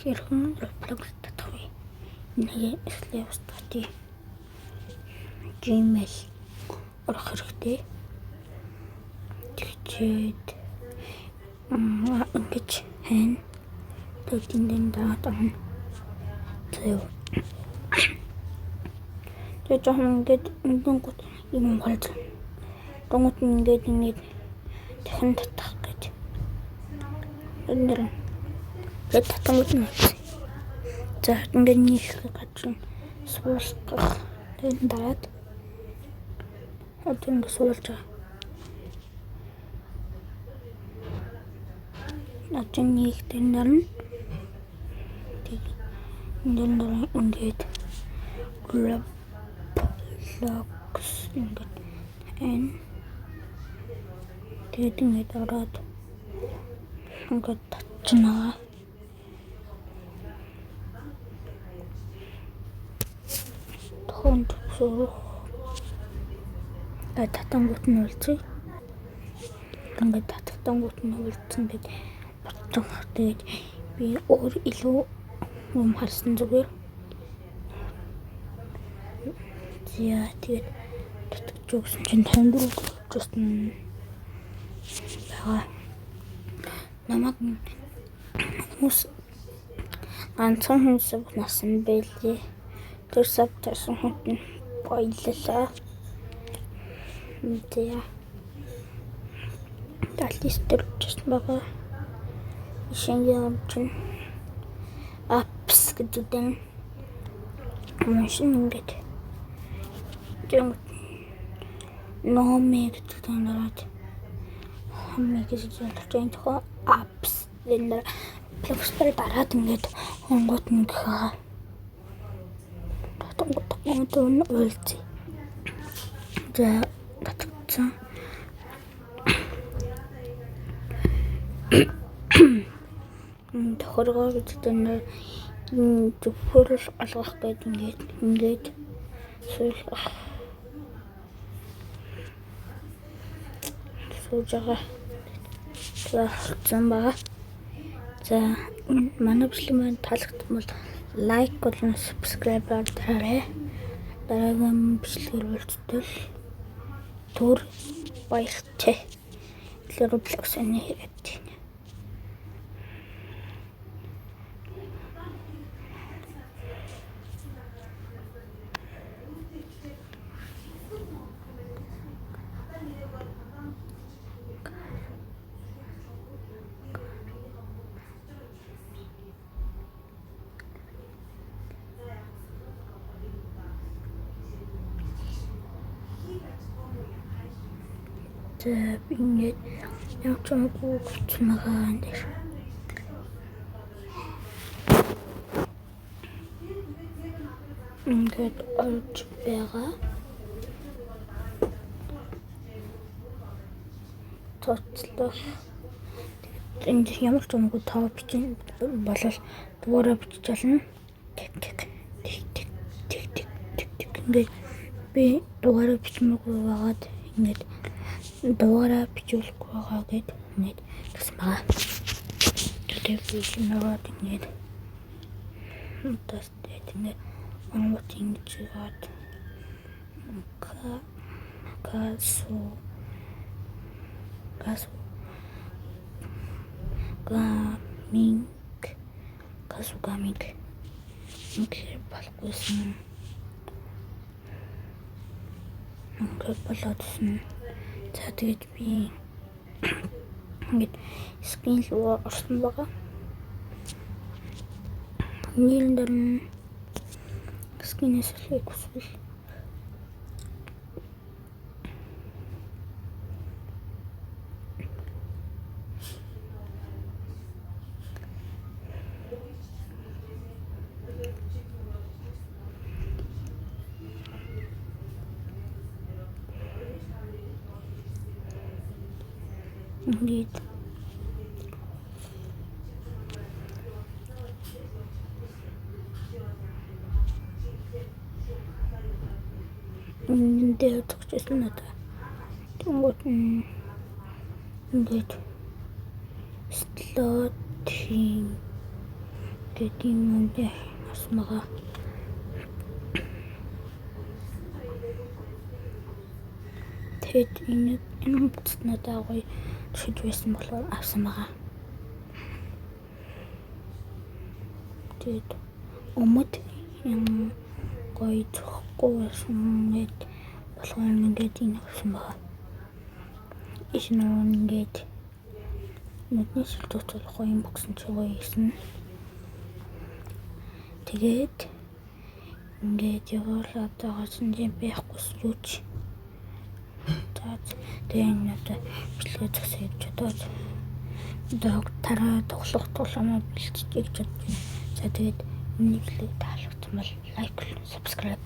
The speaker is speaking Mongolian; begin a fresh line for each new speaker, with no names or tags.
Хэрхэн Roblox татах вэ? Нэг Slaves татъя. Gmail орох хэрэгтэй. Тэгчээд ингэж хэн тэндэн даатан. Тэгээд жоохон ингэж үндэнгүүд юм болж. Дунгууд ингэж дахин татах гэж. Эндэр татангууд нь. За ингэж нийлэх гэж суулгах. Тэгээд дараад одоо суулж байгаа. Начин нийлдэг нарна. Тэгээд ингээд Roblox ингээд тэгээд ингээд ороод ингээд татчихна. Тонд суух. Татангууд нь үлцээ. Ингээд татангууд нь үлдсэн гэдэг бодсон. Тэгээд би өөр илүү юм харсан зүгээр. Яа тэгээд татж өгсөн чинь тандруг болчихсон. Намаг хүмүүс ганцхан хүнсээ насан байлээ. Тэр сав тасан хүн бойллаа. Тэ талистэрчсэн байгаа. Ишингийн чинь apps гэдэг машин ингээд юм номер гэдэг нэрээд хамиг гэж хэлж байгаа apps энэ плюстэй дараад ингээд хонгот нэг хаа татангууд үлдээ. За татсан. Тохоргоо гэдэг нь зөвхөрөл алгах гэдэг ингээд суулгах. Суулжгаа. За байгаа. За манай бичлэг маань таалагдсан бол лайк болон subscribe дараарай. Дараагийн бичлэгээр уулзтал түр баяртай. Roblox-ны хэрэгтэй. За ингээд явж байгаагүй болчихмагаа энэ. Ингээд олж байгаа. Тоцлох. Энд ямар ч юмгүй тав бичин болол дуурай бичиж болно. Тэг. Ингээд би дуурай бичмээгүй байгаад ингээд дуурай бичүүлэхгүй байгаа гэд ингээд гэсэн байгаа. Тэгээд би нэрээд ингээд тастэт ингээд онгот ингэж яагаад гаминг ингээд болохгүйсэн. Ингээд болоодсэн. За тэгээд би ингээд скрин руу орсон байгаа. Нийлдэр нь скринээс л хүсвэл Indeed. Hindi tukses na ta. Tunggot indeed. Slotting Тэгээд юм үндэ асмага. Тэгээд энэ бүтцэд надад гоё шиж байсан болохоор авсан байгаа. Тэгээд өмд юм гоё зөхгүй байсан гэд болохоор ингээд энэ авсан байгаа. Ишнээ ингээд нүдний шилжүүлэх гоё юм боксон ч гоё хийсэн. Тэгээд ингээд явуулаад байгаа чинь байхгүйс юу ч. Тэгээд надад бичлэг зөксөж чадаад доктор тоглох тулмаа бэлтжиж чадж байна. За тэгээд миний бичлэг таалагдсан бол лайк, subscribe